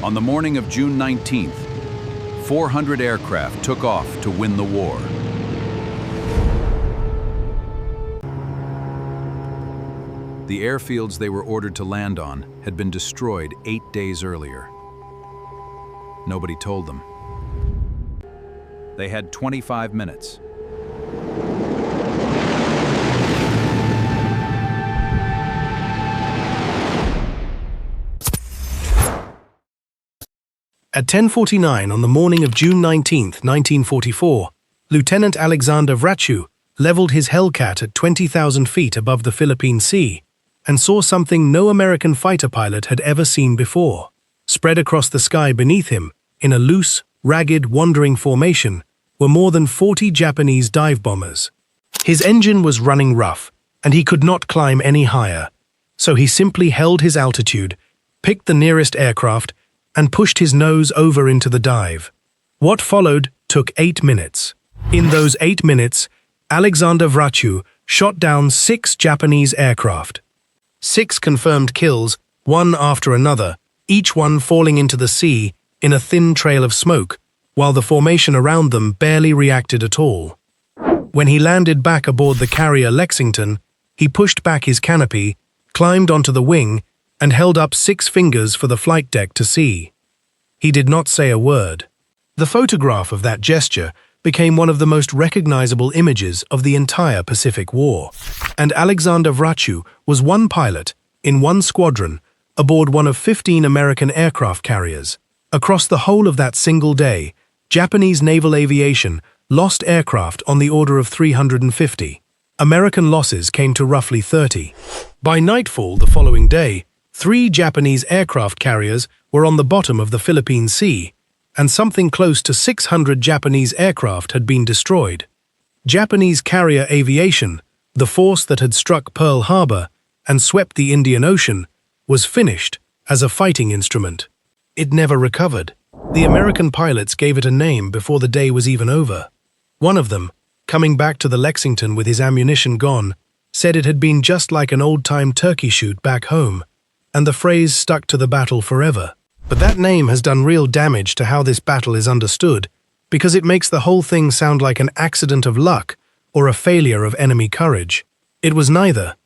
On the morning of June 19th, 400 aircraft took off to win the war. The airfields they were ordered to land on had been destroyed 8 days earlier. Nobody told them. They had 25 minutes. At 10:49 on the morning of June 19, 1944, Lieutenant Alexander Vraciu leveled his Hellcat at 20,000 feet above the Philippine Sea and saw something no American fighter pilot had ever seen before. Spread across the sky beneath him, in a loose, ragged, wandering formation, were more than 40 Japanese dive bombers. His engine was running rough, and he could not climb any higher, so he simply held his altitude, picked the nearest aircraft, and pushed his nose over into the dive. What followed took 8 minutes. In those 8 minutes, Alexander Vraciu shot down 6 Japanese aircraft. 6 confirmed kills, one after another, each one falling into the sea in a thin trail of smoke, while the formation around them barely reacted at all. When he landed back aboard the carrier Lexington, he pushed back his canopy, climbed onto the wing, and held up 6 fingers for the flight deck to see. He did not say a word. The photograph of that gesture became one of the most recognizable images of the entire Pacific War, and Alexander Vraciu was one pilot, in one squadron, aboard one of 15 American aircraft carriers. Across the whole of that single day, Japanese naval aviation lost aircraft on the order of 350. American losses came to roughly 30. By nightfall the following day, 3 Japanese aircraft carriers were on the bottom of the Philippine Sea, and something close to 600 Japanese aircraft had been destroyed. Japanese carrier aviation, the force that had struck Pearl Harbor and swept the Indian Ocean, was finished as a fighting instrument. It never recovered. The American pilots gave it a name before the day was even over. One of them, coming back to the Lexington with his ammunition gone, said it had been just like an old-time turkey shoot back home, and the phrase stuck to the battle forever. But that name has done real damage to how this battle is understood, because it makes the whole thing sound like an accident of luck or a failure of enemy courage. It was neither.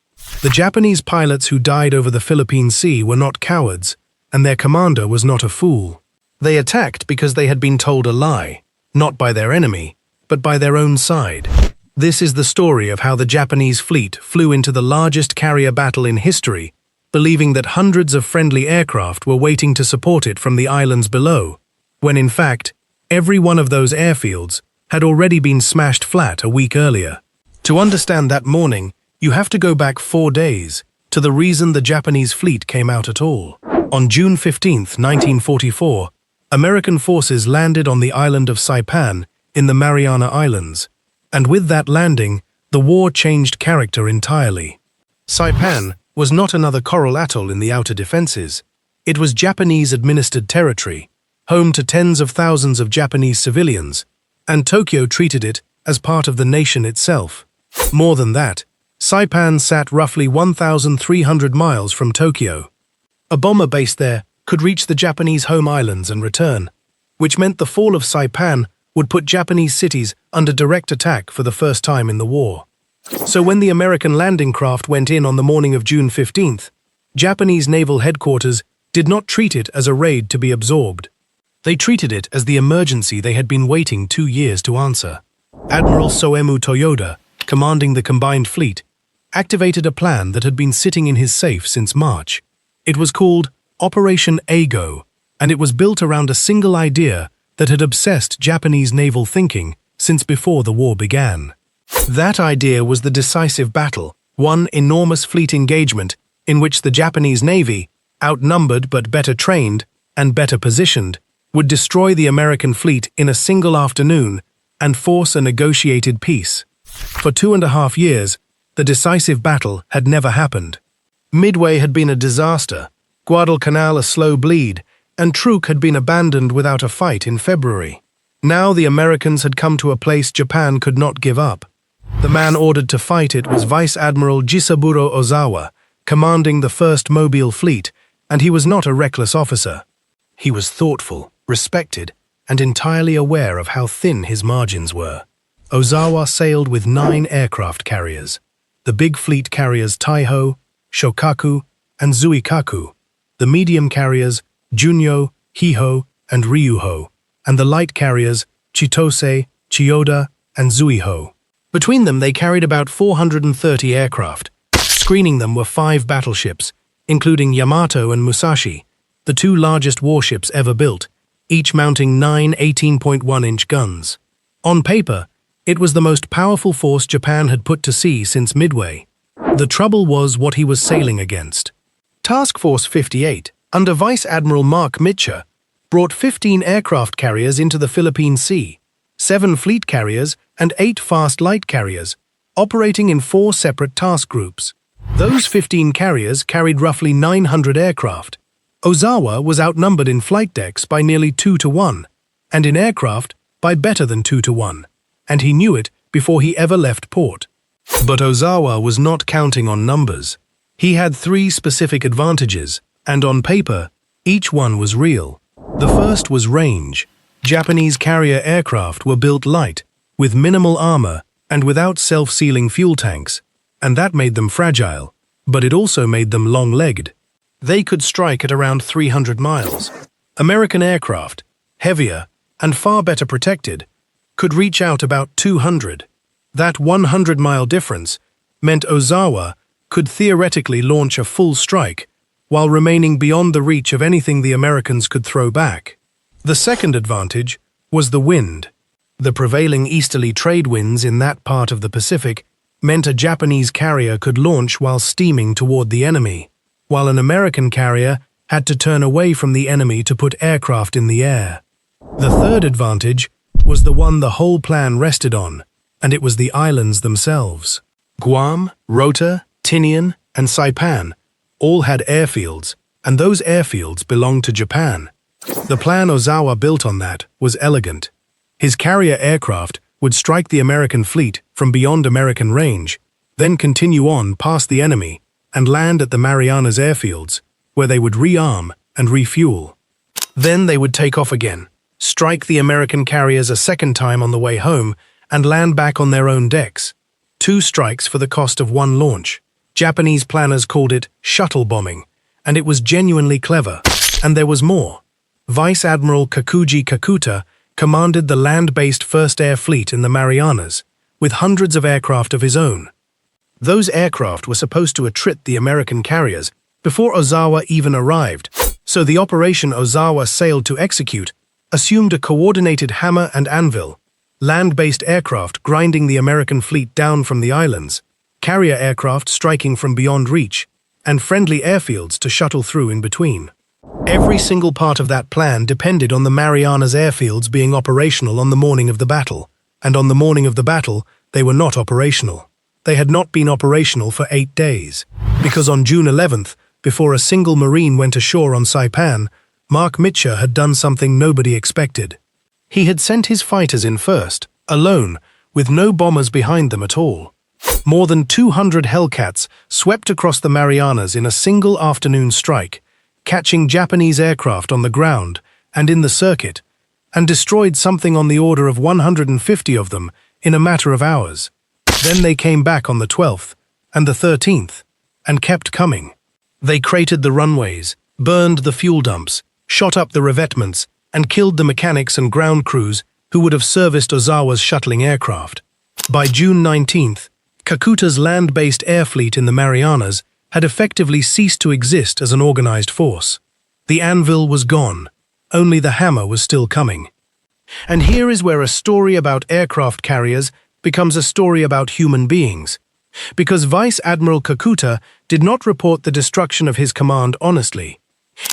The Japanese pilots who died over the Philippine Sea were not cowards, and their commander was not a fool. They attacked because they had been told a lie, not by their enemy, but by their own side. This is the story of how the Japanese fleet flew into the largest carrier battle in history, believing that hundreds of friendly aircraft were waiting to support it from the islands below, when in fact, every one of those airfields had already been smashed flat a week earlier. To understand that morning, you have to go back 4 days, to the reason the Japanese fleet came out at all. On June 15, 1944, American forces landed on the island of Saipan in the Mariana Islands, and with that landing, the war changed character entirely. Saipan was not another coral atoll in the outer defenses. It was Japanese-administered territory, home to tens of thousands of Japanese civilians, and Tokyo treated it as part of the nation itself. More than that, Saipan sat roughly 1,300 miles from Tokyo. A bomber based there could reach the Japanese home islands and return, which meant the fall of Saipan would put Japanese cities under direct attack for the first time in the war. So when the American landing craft went in on the morning of June 15th, Japanese naval headquarters did not treat it as a raid to be absorbed. They treated it as the emergency they had been waiting 2 years to answer. Admiral Soemu Toyoda, commanding the combined fleet, activated a plan that had been sitting in his safe since March. It was called Operation Ago, and it was built around a single idea that had obsessed Japanese naval thinking since before the war began. That idea was the decisive battle, one enormous fleet engagement in which the Japanese Navy, outnumbered but better trained and better positioned, would destroy the American fleet in a single afternoon and force a negotiated peace. For 2.5 years, the decisive battle had never happened. Midway had been a disaster, Guadalcanal a slow bleed, and Truk had been abandoned without a fight in February. Now the Americans had come to a place Japan could not give up. The man ordered to fight it was Vice Admiral Jisaburo Ozawa, commanding the 1st Mobile Fleet, and he was not a reckless officer. He was thoughtful, respected, and entirely aware of how thin his margins were. Ozawa sailed with 9 aircraft carriers, the big fleet carriers Taiho, Shokaku, and Zuikaku, the medium carriers Junyo, Hiho, and Ryuho, and the light carriers Chitose, Chiyoda, and Zuiho. Between them they carried about 430 aircraft. Screening them were 5 battleships, including Yamato and Musashi, the 2 largest warships ever built, each mounting 9 18.1-inch guns. On paper, it was the most powerful force Japan had put to sea since Midway. The trouble was what he was sailing against. Task Force 58, under Vice Admiral Mark Mitchell, brought 15 aircraft carriers into the Philippine Sea, 7 fleet carriers and 8 fast light carriers, operating in 4 separate task groups. Those 15 carriers carried roughly 900 aircraft. Ozawa was outnumbered in flight decks by nearly 2 to 1, and in aircraft by better than 2 to 1, and he knew it before he ever left port. But Ozawa was not counting on numbers. He had 3 specific advantages, and on paper, each one was real. The first was range. Japanese carrier aircraft were built light, with minimal armor and without self-sealing fuel tanks, and that made them fragile, but it also made them long-legged. They could strike at around 300 miles. American aircraft, heavier and far better protected, could reach out about 200. That 100-mile difference meant Ozawa could theoretically launch a full strike while remaining beyond the reach of anything the Americans could throw back. The second advantage was the wind. The prevailing easterly trade winds in that part of the Pacific meant a Japanese carrier could launch while steaming toward the enemy, while an American carrier had to turn away from the enemy to put aircraft in the air. The third advantage was the one the whole plan rested on, and it was the islands themselves. Guam, Rota, Tinian, and Saipan all had airfields, and those airfields belonged to Japan. The plan Ozawa built on that was elegant. His carrier aircraft would strike the American fleet from beyond American range, then continue on past the enemy and land at the Marianas airfields, where they would rearm and refuel. Then they would take off again, strike the American carriers a second time on the way home, and land back on their own decks. 2 strikes for the cost of 1 launch. Japanese planners called it shuttle bombing, and it was genuinely clever. And there was more. Vice Admiral Kakuji Kakuta commanded the land-based First Air Fleet in the Marianas, with hundreds of aircraft of his own. Those aircraft were supposed to attrit the American carriers before Ozawa even arrived, so the operation Ozawa sailed to execute assumed a coordinated hammer and anvil, land-based aircraft grinding the American fleet down from the islands, carrier aircraft striking from beyond reach, and friendly airfields to shuttle through in between. Every single part of that plan depended on the Marianas airfields being operational on the morning of the battle, and on the morning of the battle, they were not operational. They had not been operational for 8 days, because on June 11th, before a single Marine went ashore on Saipan, Mark Mitchell had done something nobody expected. He had sent his fighters in first, alone, with no bombers behind them at all. More than 200 Hellcats swept across the Marianas in a single afternoon strike, catching Japanese aircraft on the ground and in the circuit, and destroyed something on the order of 150 of them in a matter of hours. Then they came back on the 12th and the 13th, and kept coming. They cratered the runways, burned the fuel dumps, shot up the revetments, and killed the mechanics and ground crews who would have serviced Ozawa's shuttling aircraft. By June 19th, Kakuta's land-based air fleet in the Marianas had effectively ceased to exist as an organized force. The anvil was gone, only the hammer was still coming. And here is where a story about aircraft carriers becomes a story about human beings. Because Vice Admiral Kakuta did not report the destruction of his command honestly.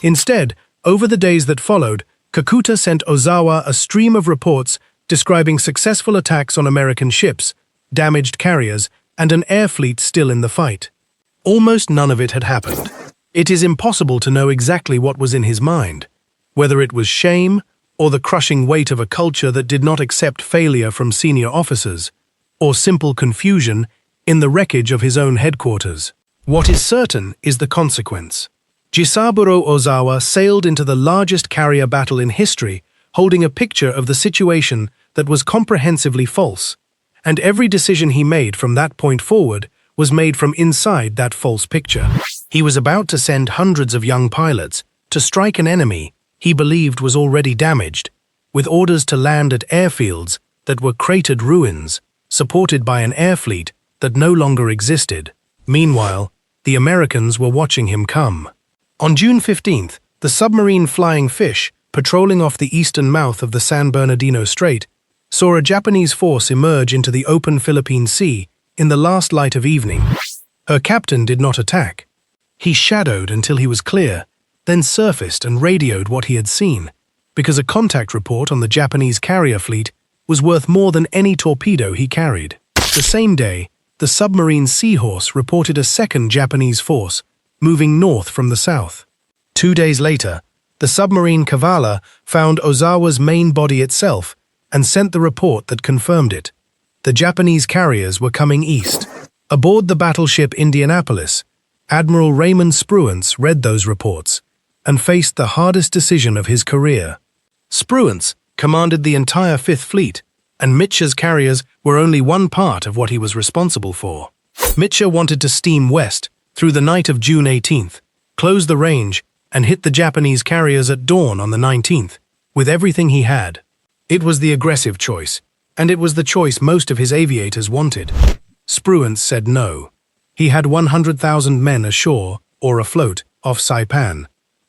Instead, over the days that followed, Kakuta sent Ozawa a stream of reports describing successful attacks on American ships, damaged carriers, and an air fleet still in the fight. Almost none of it had happened. It is impossible to know exactly what was in his mind, whether it was shame or the crushing weight of a culture that did not accept failure from senior officers, or simple confusion in the wreckage of his own headquarters. What is certain is the consequence. Jisaburo Ozawa sailed into the largest carrier battle in history, holding a picture of the situation that was comprehensively false, and every decision he made from that point forward was made from inside that false picture. He was about to send hundreds of young pilots to strike an enemy he believed was already damaged, with orders to land at airfields that were cratered ruins, supported by an air fleet that no longer existed. Meanwhile, the Americans were watching him come. On June 15th, the submarine Flying Fish, patrolling off the eastern mouth of the San Bernardino Strait, saw a Japanese force emerge into the open Philippine Sea in the last light of evening. Her captain did not attack. He shadowed until he was clear, then surfaced and radioed what he had seen, because a contact report on the Japanese carrier fleet was worth more than any torpedo he carried. The same day, the submarine Seahorse reported a second Japanese force moving north from the south. 2 days later, the submarine Kavala found Ozawa's main body itself and sent the report that confirmed it. The Japanese carriers were coming east. Aboard the battleship Indianapolis, Admiral Raymond Spruance read those reports and faced the hardest decision of his career. Spruance commanded the entire Fifth Fleet, and Mitchell's carriers were only one part of what he was responsible for. Mitchell wanted to steam west through the night of June 18th, close the range, and hit the Japanese carriers at dawn on the 19th, with everything he had. It was the aggressive choice, and it was the choice most of his aviators wanted. Spruance said no. He had 100,000 men ashore or afloat off Saipan,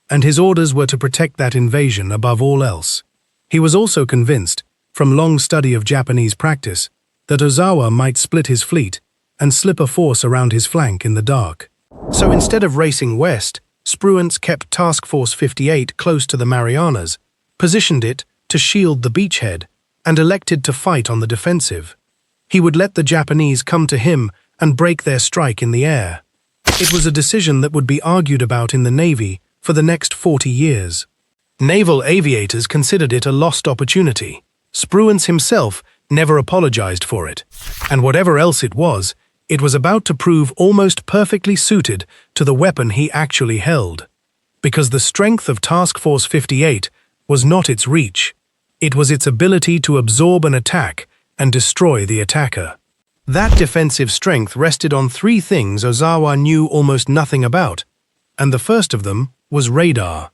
and his orders were to protect that invasion above all else. He was also convinced, from long study of Japanese practice, that Ozawa might split his fleet and slip a force around his flank in the dark. So instead of racing west, Spruance kept Task Force 58 close to the Marianas, positioned it to shield the beachhead, and elected to fight on the defensive. He would let the Japanese come to him and break their strike in the air. It was a decision that would be argued about in the Navy for the next 40 years. Naval aviators considered it a lost opportunity. Spruance himself never apologized for it, and whatever else it was about to prove almost perfectly suited to the weapon he actually held. Because the strength of Task Force 58 was not its reach, it was its ability to absorb an attack and destroy the attacker. That defensive strength rested on three things Ozawa knew almost nothing about, and the first of them was radar.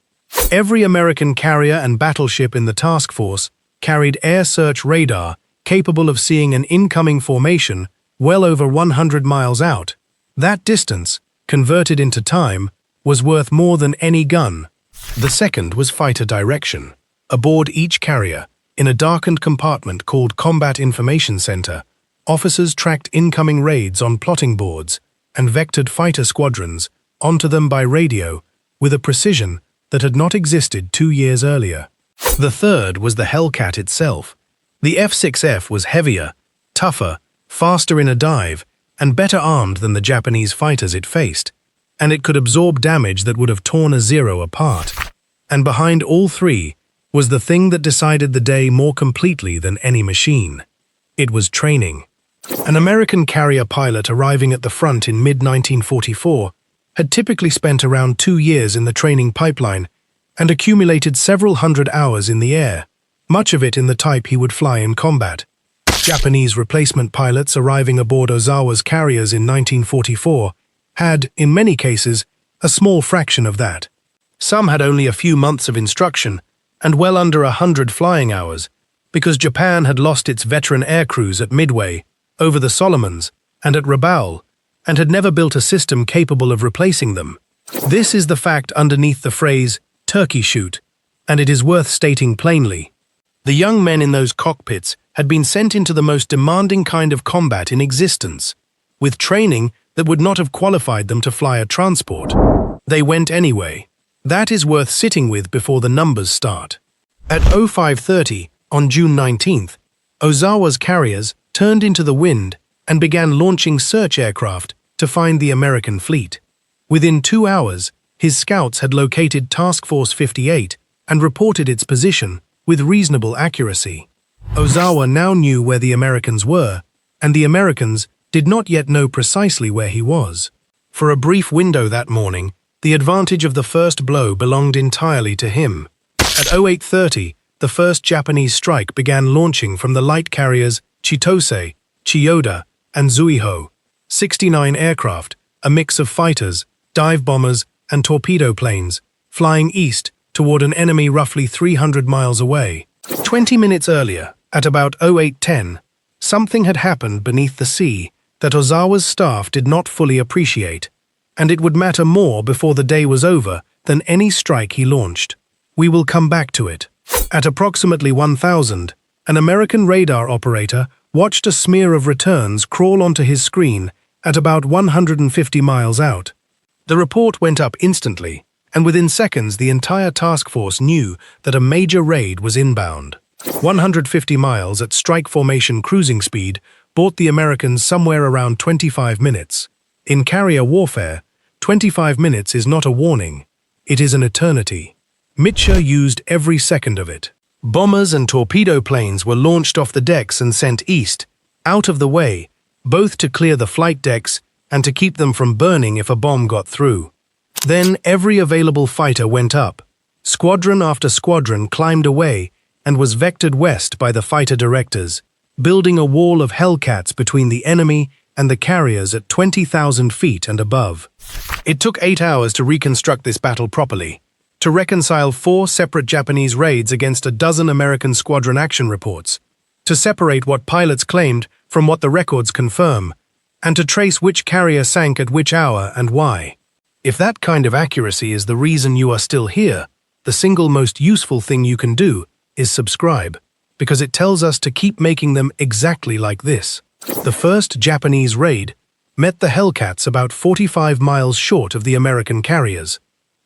Every American carrier and battleship in the task force carried air search radar capable of seeing an incoming formation well over 100 miles out. That distance, converted into time, was worth more than any gun. The second was fighter direction. Aboard each carrier, in a darkened compartment called Combat Information Center, officers tracked incoming raids on plotting boards and vectored fighter squadrons onto them by radio with a precision that had not existed 2 years earlier. The third was the Hellcat itself. The F-6F was heavier, tougher, faster in a dive, and better armed than the Japanese fighters it faced, and it could absorb damage that would have torn a Zero apart. And behind all three was the thing that decided the day more completely than any machine. It was training. An American carrier pilot arriving at the front in mid-1944 had typically spent around 2 years in the training pipeline and accumulated several hundred hours in the air, much of it in the type he would fly in combat. Japanese replacement pilots arriving aboard Ozawa's carriers in 1944 had, in many cases, a small fraction of that. Some had only a few months of instruction and well under 100 flying hours, because Japan had lost its veteran air crews at Midway, over the Solomons, and at Rabaul, and had never built a system capable of replacing them. This is the fact underneath the phrase Turkey Shoot, and it is worth stating plainly. The young men in those cockpits had been sent into the most demanding kind of combat in existence, with training that would not have qualified them to fly a transport. They went anyway. That is worth sitting with before the numbers start. At 05:30 on June 19th, Ozawa's carriers turned into the wind and began launching search aircraft to find the American fleet. Within 2 hours, his scouts had located Task Force 58 and reported its position with reasonable accuracy. Ozawa now knew where the Americans were, and the Americans did not yet know precisely where he was. For a brief window that morning, The advantage of the first blow belonged entirely to him. At 08:30, the first Japanese strike began launching from the light carriers Chitose, Chiyoda, and Zuiho. 69 aircraft, a mix of fighters, dive bombers, and torpedo planes, flying east toward an enemy roughly 300 miles away. 20 minutes earlier, at about 08:10, something had happened beneath the sea that Ozawa's staff did not fully appreciate, and it would matter more before the day was over than any strike he launched. We will come back to it. At approximately 1000, an American radar operator watched a smear of returns crawl onto his screen at about 150 miles out. The report went up instantly, and within seconds the entire task force knew that a major raid was inbound. 150 miles at strike formation cruising speed bought the Americans somewhere around 25 minutes. In carrier warfare, 25 minutes is not a warning, it is an eternity. Mitscher used every second of it. Bombers and torpedo planes were launched off the decks and sent east, out of the way, both to clear the flight decks and to keep them from burning if a bomb got through. Then every available fighter went up. Squadron after squadron climbed away and was vectored west by the fighter directors, building a wall of Hellcats between the enemy and the carriers at 20,000 feet and above. It took 8 hours to reconstruct this battle properly, to reconcile 4 separate Japanese raids against a dozen American squadron action reports, to separate what pilots claimed from what the records confirm, and to trace which carrier sank at which hour and why. If that kind of accuracy is the reason you are still here, the single most useful thing you can do is subscribe, because it tells us to keep making them exactly like this. The first Japanese raid met the Hellcats about 45 miles short of the American carriers,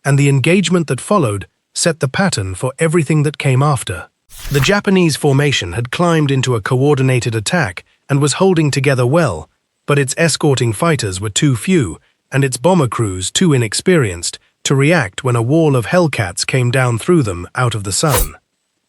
and the engagement that followed set the pattern for everything that came after. The Japanese formation had climbed into a coordinated attack and was holding together well, but its escorting fighters were too few and its bomber crews too inexperienced to react when a wall of Hellcats came down through them out of the sun.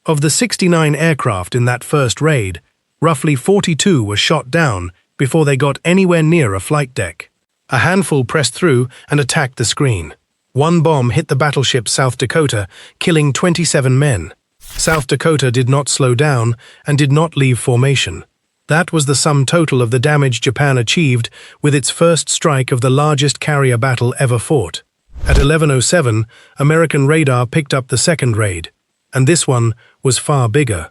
Of the 69 aircraft in that first raid, roughly 42 were shot down before they got anywhere near a flight deck. A handful pressed through and attacked the screen. One bomb hit the battleship South Dakota, killing 27 men. South Dakota did not slow down and did not leave formation. That was the sum total of the damage Japan achieved with its first strike of the largest carrier battle ever fought. At 11:07, American radar picked up the second raid, and this one was far bigger.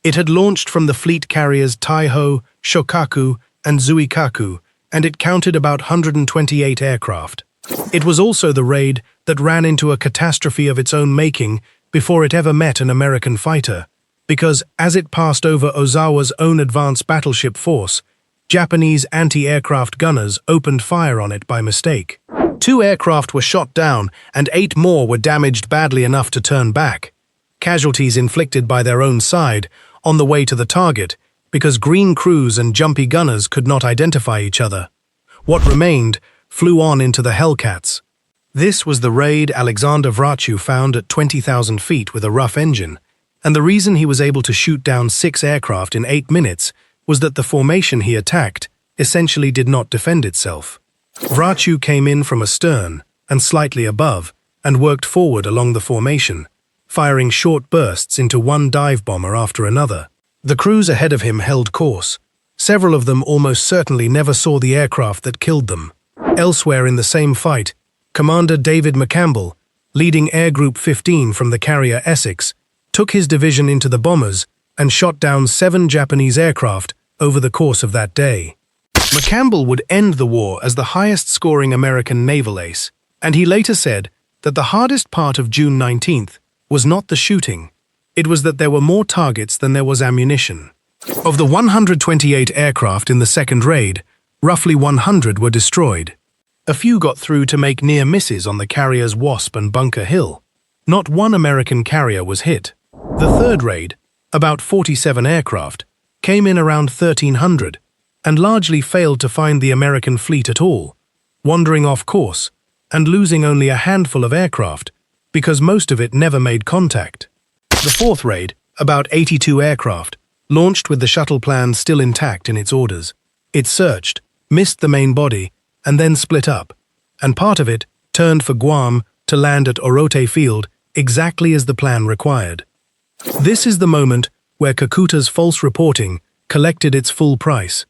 It had launched from the fleet carriers Taiho, Shokaku, and Zuikaku, and it counted about 128 aircraft. It was also the raid that ran into a catastrophe of its own making before it ever met an American fighter, because as it passed over Ozawa's own advanced battleship force, Japanese anti-aircraft gunners opened fire on it by mistake. 2 aircraft were shot down and 8 more were damaged badly enough to turn back. Casualties inflicted by their own side on the way to the target because green crews and jumpy gunners could not identify each other. What remained flew on into the Hellcats. This was the raid Alexander Vraciu found at 20,000 feet with a rough engine, and the reason he was able to shoot down 6 aircraft in 8 minutes was that the formation he attacked essentially did not defend itself. Vraciu came in from astern and slightly above and worked forward along the formation, firing short bursts into one dive bomber after another. The crews ahead of him held course. Several of them almost certainly never saw the aircraft that killed them. Elsewhere in the same fight, Commander David McCampbell, leading Air Group 15 from the carrier Essex, took his division into the bombers and shot down 7 Japanese aircraft over the course of that day. McCampbell would end the war as the highest-scoring American naval ace, and he later said that the hardest part of June 19th was not the shooting, it was that there were more targets than there was ammunition. Of the 128 aircraft in the second raid, roughly 100 were destroyed. A few got through to make near misses on the carriers Wasp and Bunker Hill. Not one American carrier was hit. The third raid, about 47 aircraft, came in around 1,300 and largely failed to find the American fleet at all, wandering off course and losing only a handful of aircraft because most of it never made contact. The fourth raid, about 82 aircraft, launched with the shuttle plan still intact in its orders. It searched, missed the main body, and then split up, and part of it turned for Guam to land at Rota Field exactly as the plan required. This is the moment where Kakuta's false reporting collected its full price.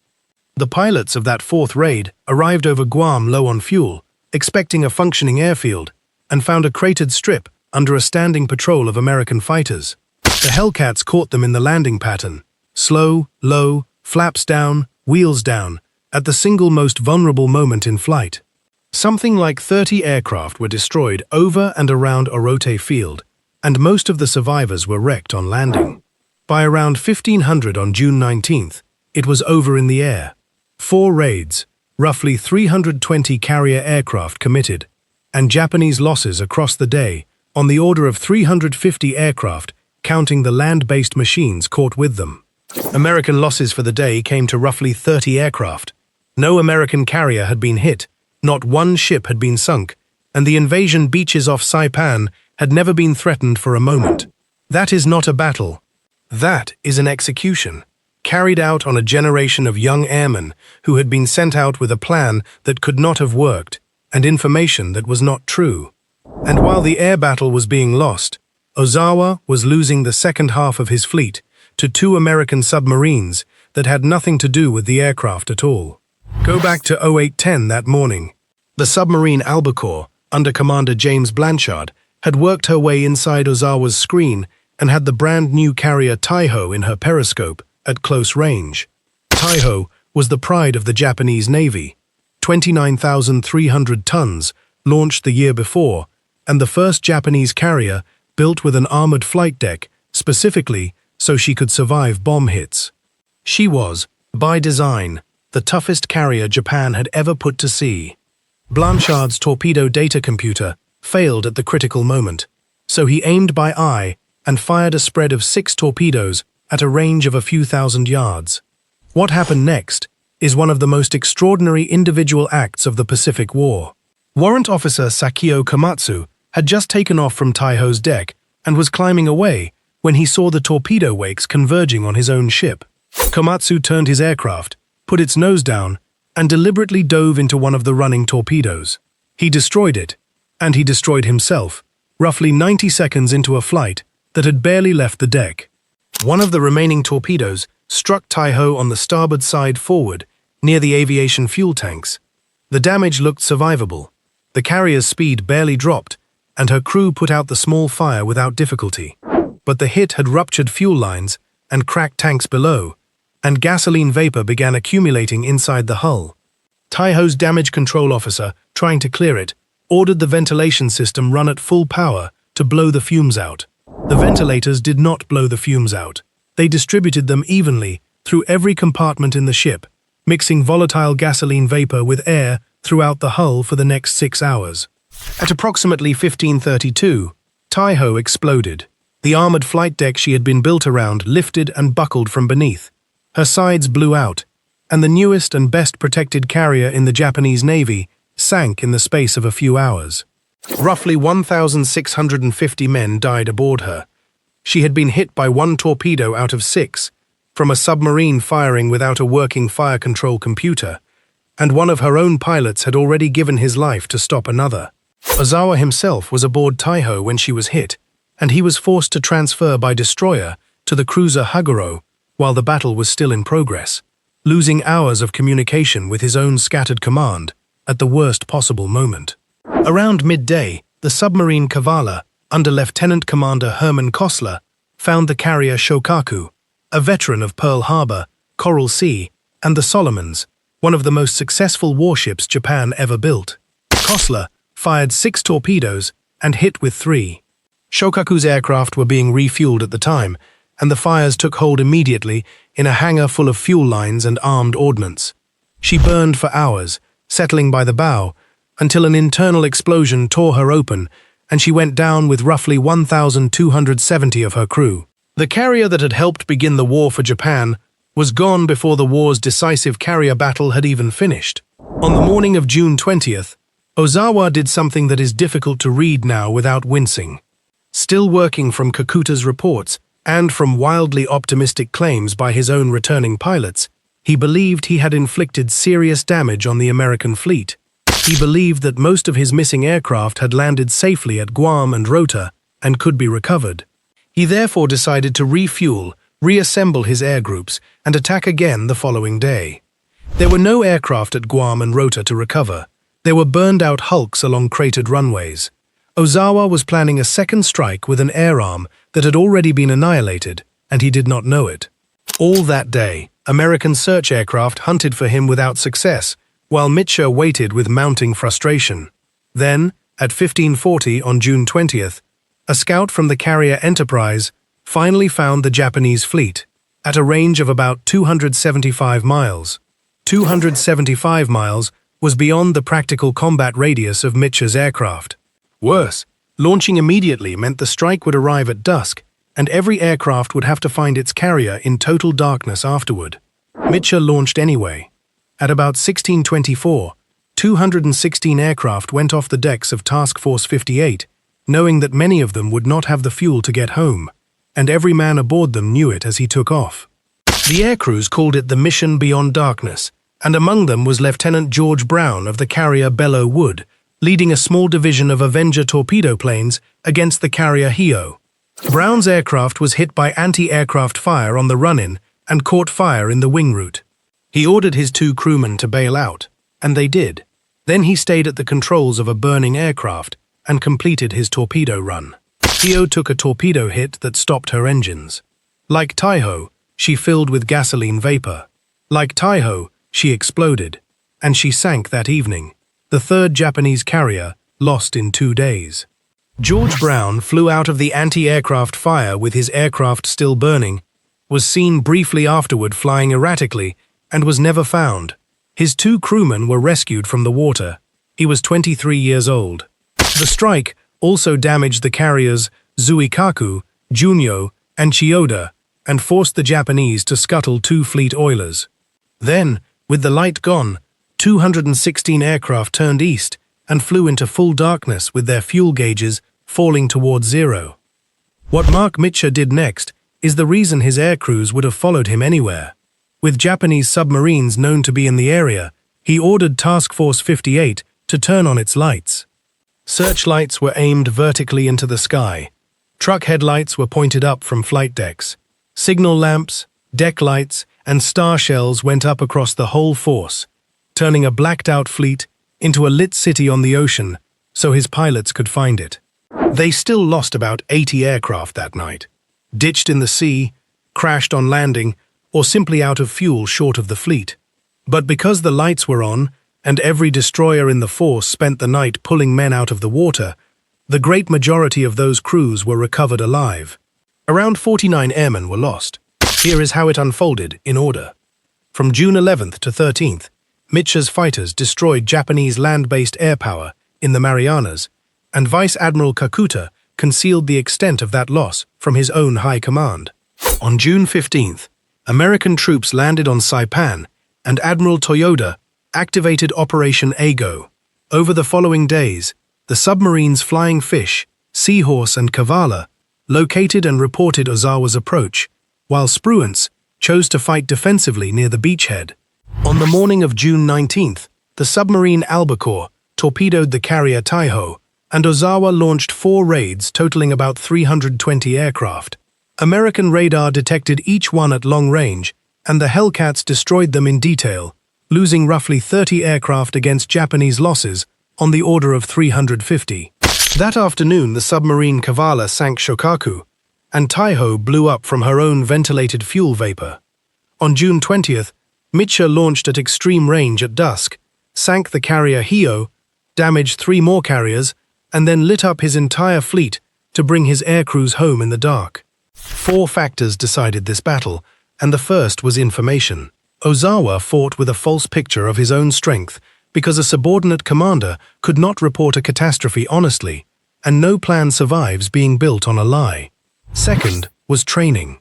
The pilots of that fourth raid arrived over Guam low on fuel, expecting a functioning airfield, and found a cratered strip under a standing patrol of American fighters. The Hellcats caught them in the landing pattern: slow, low, flaps down, wheels down, at the single most vulnerable moment in flight. Something like 30 aircraft were destroyed over and around Rota Field, and most of the survivors were wrecked on landing. By around 1500 on June 19th, it was over in the air. 4 raids, roughly 320 carrier aircraft committed, and Japanese losses across the day on the order of 350 aircraft, counting the land-based machines caught with them. American losses for the day came to roughly 30 aircraft. No American carrier had been hit, not one ship had been sunk, and the invasion beaches off Saipan had never been threatened for a moment. That is not a battle. That is an execution, carried out on a generation of young airmen who had been sent out with a plan that could not have worked, and information that was not true. And while the air battle was being lost, Ozawa was losing the second half of his fleet to 2 American submarines that had nothing to do with the aircraft at all. Go back to 0810 that morning. The submarine Albacore, under Commander James Blanchard, had worked her way inside Ozawa's screen and had the brand-new carrier Taiho in her periscope at close range. Taiho was the pride of the Japanese Navy, 29,300 tons, launched the year before, and the first Japanese carrier built with an armored flight deck, specifically so she could survive bomb hits. She was, by design, the toughest carrier Japan had ever put to sea. Blanchard's torpedo data computer failed at the critical moment, so he aimed by eye and fired a spread of 6 torpedoes at a range of a few thousand yards. What happened next is one of the most extraordinary individual acts of the Pacific War. Warrant Officer Sakio Komatsu had just taken off from Taiho's deck and was climbing away when he saw the torpedo wakes converging on his own ship. Komatsu turned his aircraft, put its nose down, and deliberately dove into one of the running torpedoes. He destroyed it, and he destroyed himself, roughly 90 seconds into a flight that had barely left the deck. One of the remaining torpedoes struck Taiho on the starboard side forward, near the aviation fuel tanks. The damage looked survivable. The carrier's speed barely dropped, and her crew put out the small fire without difficulty. But the hit had ruptured fuel lines and cracked tanks below, and gasoline vapor began accumulating inside the hull. Taiho's damage control officer, trying to clear it, ordered the ventilation system run at full power to blow the fumes out. The ventilators did not blow the fumes out. They distributed them evenly through every compartment in the ship, mixing volatile gasoline vapor with air throughout the hull for the next 6 hours. At approximately 15:32, Taiho exploded. The armored flight deck she had been built around lifted and buckled from beneath. Her sides blew out, and the newest and best protected carrier in the Japanese Navy sank in the space of a few hours. Roughly 1,650 men died aboard her. She had been hit by 1 torpedo out of 6, from a submarine firing without a working fire control computer, and one of her own pilots had already given his life to stop another. Ozawa himself was aboard Taiho when she was hit, and he was forced to transfer by destroyer to the cruiser Haguro while the battle was still in progress, losing hours of communication with his own scattered command at the worst possible moment. Around midday, the submarine Kavala, under Lieutenant Commander Herman Kostler, found the carrier Shokaku, a veteran of Pearl Harbor, Coral Sea, and the Solomons, one of the most successful warships Japan ever built. Kostler fired 6 torpedoes and hit with 3. Shokaku's aircraft were being refueled at the time, and the fires took hold immediately in a hangar full of fuel lines and armed ordnance. She burned for hours, settling by the bow, until an internal explosion tore her open, and she went down with roughly 1,270 of her crew. The carrier that had helped begin the war for Japan was gone before the war's decisive carrier battle had even finished. On the morning of June 20th, Ozawa did something that is difficult to read now without wincing. Still working from Kakuta's reports and from wildly optimistic claims by his own returning pilots, he believed he had inflicted serious damage on the American fleet. He believed that most of his missing aircraft had landed safely at Guam and Rota and could be recovered. He therefore decided to refuel, reassemble his air groups, and attack again the following day. There were no aircraft at Guam and Rota to recover. There were burned-out hulks along cratered runways. Ozawa was planning a second strike with an air arm that had already been annihilated, and he did not know it. All that day, American search aircraft hunted for him without success, while Mitscher waited with mounting frustration. Then, at 15:40 on June 20th, a scout from the carrier Enterprise finally found the Japanese fleet, at a range of about 275 miles. 275 miles was beyond the practical combat radius of Mitscher's aircraft. Worse, launching immediately meant the strike would arrive at dusk, and every aircraft would have to find its carrier in total darkness afterward. Mitscher launched anyway. At about 16:24, 216 aircraft went off the decks of Task Force 58, knowing that many of them would not have the fuel to get home, and every man aboard them knew it as he took off. The aircrews called it the Mission Beyond Darkness, and among them was Lieutenant George Brown of the carrier Belleau Wood, leading a small division of Avenger torpedo planes against the carrier Hio. Brown's aircraft was hit by anti-aircraft fire on the run-in and caught fire in the wing route. He ordered his 2 crewmen to bail out, and they did. Then he stayed at the controls of a burning aircraft and completed his torpedo run. Hio took a torpedo hit that stopped her engines. Like Taiho, she filled with gasoline vapor. Like Taiho, she exploded, and she sank that evening, the 3rd Japanese carrier lost in 2 days. George Brown flew out of the anti-aircraft fire with his aircraft still burning, was seen briefly afterward flying erratically, and was never found. His 2 crewmen were rescued from the water. He was 23 years old. The strike also damaged the carriers Zuikaku, Junyo, and Chiyoda, and forced the Japanese to scuttle 2 fleet oilers. Then, with the light gone, 216 aircraft turned east and flew into full darkness with their fuel gauges falling towards zero. What Mark Mitscher did next is the reason his aircrews would have followed him anywhere. With Japanese submarines known to be in the area, he ordered Task Force 58 to turn on its lights. Searchlights were aimed vertically into the sky. Truck headlights were pointed up from flight decks. Signal lamps, deck lights, and star shells went up across the whole force, turning a blacked-out fleet into a lit city on the ocean so his pilots could find it. They still lost about 80 aircraft that night, ditched in the sea, crashed on landing, or simply out of fuel short of the fleet. But because the lights were on, and every destroyer in the force spent the night pulling men out of the water, the great majority of those crews were recovered alive. Around 49 airmen were lost. Here is how it unfolded in order. From June 11th to 13th, Mitscher's fighters destroyed Japanese land-based air power in the Marianas, and Vice Admiral Kakuta concealed the extent of that loss from his own high command. On June 15th, American troops landed on Saipan, and Admiral Toyoda activated Operation Ago. Over the following days, the submarines Flying Fish, Seahorse, and Kavala located and reported Ozawa's approach, while Spruance chose to fight defensively near the beachhead. On the morning of June 19th, the submarine Albacore torpedoed the carrier Taiho, and Ozawa launched 4 raids totaling about 320 aircraft. American radar detected each one at long range, and the Hellcats destroyed them in detail, losing roughly 30 aircraft against Japanese losses on the order of 350. That afternoon, the submarine Kavala sank Shokaku, and Taiho blew up from her own ventilated fuel vapor. On June 20th, Mitscher launched at extreme range at dusk, sank the carrier Hio, damaged 3 more carriers, and then lit up his entire fleet to bring his aircrews home in the dark. 4 factors decided this battle, and the first was information. Ozawa fought with a false picture of his own strength because a subordinate commander could not report a catastrophe honestly, and no plan survives being built on a lie. Second was training.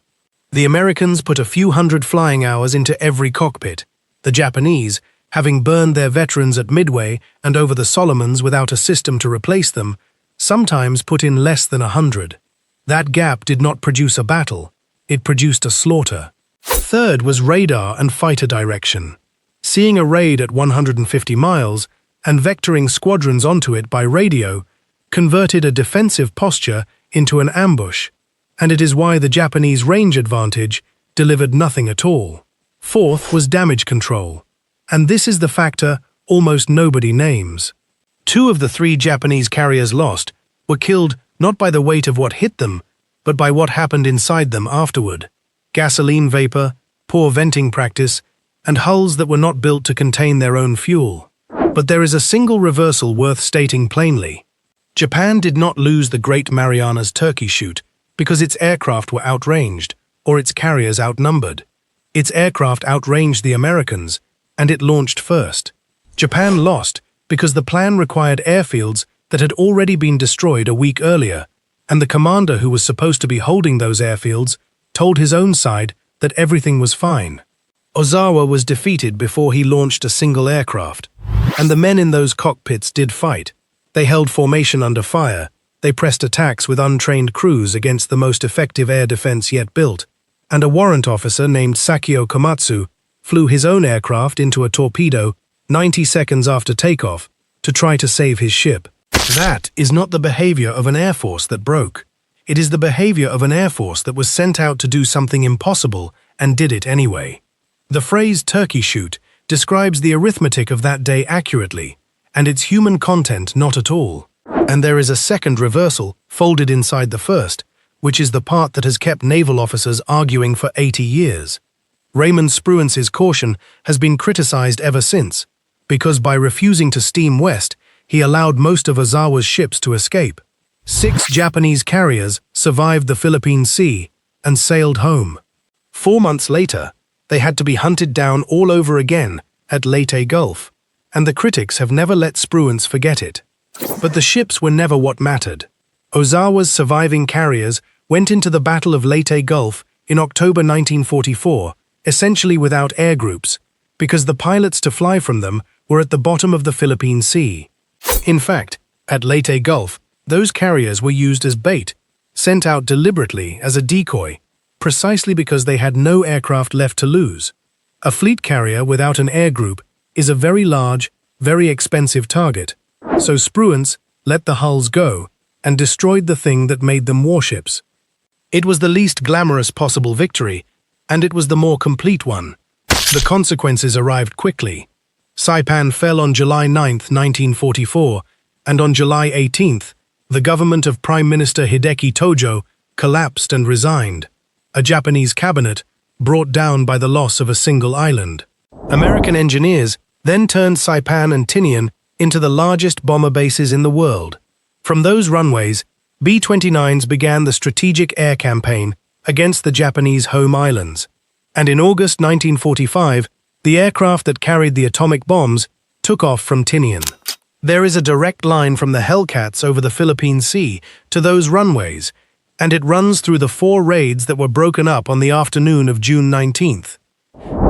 The Americans put a few hundred flying hours into every cockpit. The Japanese, having burned their veterans at Midway and over the Solomons without a system to replace them, sometimes put in less than 100. That gap did not produce a battle, it produced a slaughter. Third was radar and fighter direction. Seeing a raid at 150 miles and vectoring squadrons onto it by radio converted a defensive posture into an ambush, and it is why the Japanese range advantage delivered nothing at all. Fourth was damage control, and this is the factor almost nobody names. 2 of the 3 Japanese carriers lost were killed not by the weight of what hit them, but by what happened inside them afterward. Gasoline vapor, poor venting practice, and hulls that were not built to contain their own fuel. But there is a single reversal worth stating plainly. Japan did not lose the Great Marianas Turkey Shoot because its aircraft were outranged or its carriers outnumbered. Its aircraft outranged the Americans, and it launched first. Japan lost because the plan required airfields that had already been destroyed a week earlier, and the commander who was supposed to be holding those airfields told his own side that everything was fine. Ozawa was defeated before he launched a single aircraft, and the men in those cockpits did fight. They held formation under fire, they pressed attacks with untrained crews against the most effective air defense yet built, and a warrant officer named Sakio Komatsu flew his own aircraft into a torpedo 90 seconds after takeoff to try to save his ship. That is not the behavior of an air force that broke. It is the behavior of an air force that was sent out to do something impossible and did it anyway. The phrase Turkey Shoot describes the arithmetic of that day accurately, and its human content not at all. And there is a second reversal folded inside the first, which is the part that has kept naval officers arguing for 80 years. Raymond Spruance's caution has been criticized ever since, because by refusing to steam west, he allowed most of Ozawa's ships to escape. 6 Japanese carriers survived the Philippine Sea and sailed home. 4 months later, they had to be hunted down all over again at Leyte Gulf, and the critics have never let Spruance forget it. But the ships were never what mattered. Ozawa's surviving carriers went into the Battle of Leyte Gulf in October 1944, essentially without air groups, because the pilots to fly from them were at the bottom of the Philippine Sea. In fact, at Leyte Gulf, those carriers were used as bait, sent out deliberately as a decoy, precisely because they had no aircraft left to lose. A fleet carrier without an air group is a very large, very expensive target, so Spruance let the hulls go and destroyed the thing that made them warships. It was the least glamorous possible victory, and it was the more complete one. The consequences arrived quickly. Saipan fell on July 9, 1944, and on July 18, the government of Prime Minister Hideki Tojo collapsed and resigned, a Japanese cabinet brought down by the loss of a single island. American engineers then turned Saipan and Tinian into the largest bomber bases in the world. From those runways, B-29s began the strategic air campaign against the Japanese home islands, and in August 1945, the aircraft that carried the atomic bombs took off from Tinian. There is a direct line from the Hellcats over the Philippine Sea to those runways, and it runs through the 4 raids that were broken up on the afternoon of June 19th.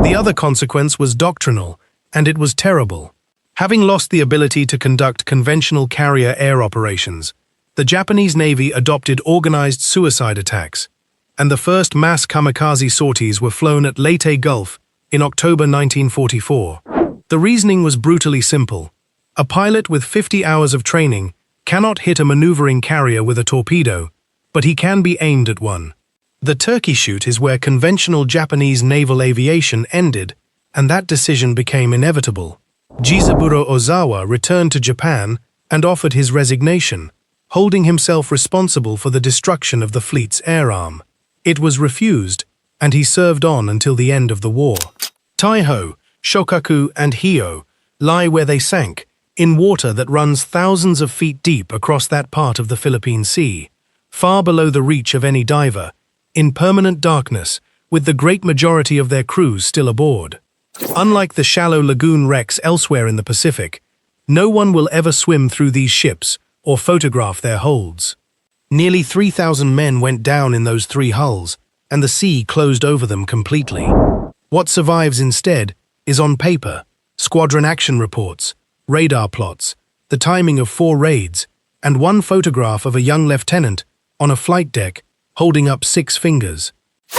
The other consequence was doctrinal, and it was terrible. Having lost the ability to conduct conventional carrier air operations, the Japanese Navy adopted organized suicide attacks, and the first mass kamikaze sorties were flown at Leyte Gulf in October 1944. The reasoning was brutally simple. A pilot with 50 hours of training cannot hit a maneuvering carrier with a torpedo, but he can be aimed at one. The Turkey Shoot is where conventional Japanese naval aviation ended, and that decision became inevitable. Jisaburo Ozawa returned to Japan and offered his resignation, holding himself responsible for the destruction of the fleet's air arm. It was refused, and he served on until the end of the war. Taiho, Shokaku, and Hio lie where they sank, in water that runs thousands of feet deep across that part of the Philippine Sea, far below the reach of any diver, in permanent darkness, with the great majority of their crews still aboard. Unlike the shallow lagoon wrecks elsewhere in the Pacific, no one will ever swim through these ships or photograph their holds. Nearly 3,000 men went down in those 3 hulls, and the sea closed over them completely. What survives instead is on paper, squadron action reports, radar plots, the timing of 4 raids, and 1 photograph of a young lieutenant on a flight deck holding up 6 fingers.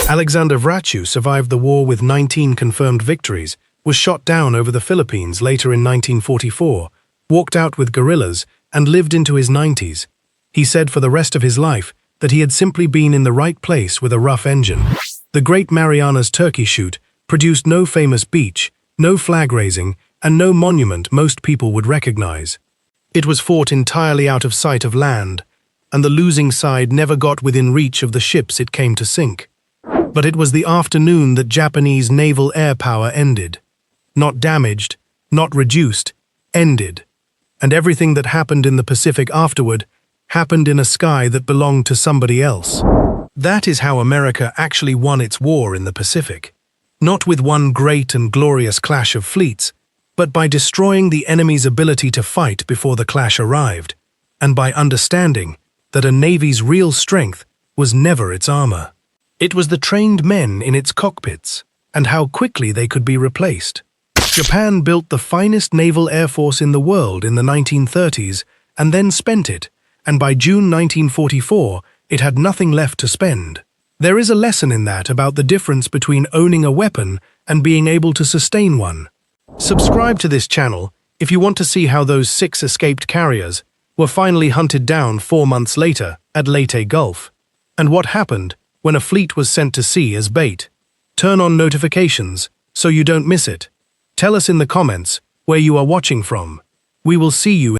Alexander Vraciu survived the war with 19 confirmed victories, was shot down over the Philippines later in 1944, walked out with guerrillas, and lived into his 90s. He said for the rest of his life that he had simply been in the right place with a rough engine. The Great Marianas Turkey Shoot produced no famous beach, no flag raising, and no monument most people would recognize. It was fought entirely out of sight of land, and the losing side never got within reach of the ships it came to sink. But it was the afternoon that Japanese naval air power ended. Not damaged, not reduced, ended. And everything that happened in the Pacific afterward happened in a sky that belonged to somebody else. That is how America actually won its war in the Pacific. Not with one great and glorious clash of fleets, but by destroying the enemy's ability to fight before the clash arrived, and by understanding that a navy's real strength was never its armor. It was the trained men in its cockpits, and how quickly they could be replaced. Japan built the finest naval air force in the world in the 1930s, and then spent it, and by June 1944, it had nothing left to spend. There is a lesson in that about the difference between owning a weapon and being able to sustain one. Subscribe to this channel if you want to see how those 6 escaped carriers were finally hunted down 4 months later at Leyte Gulf, and what happened when a fleet was sent to sea as bait. Turn on notifications so you don't miss it. Tell us in the comments where you are watching from. We will see you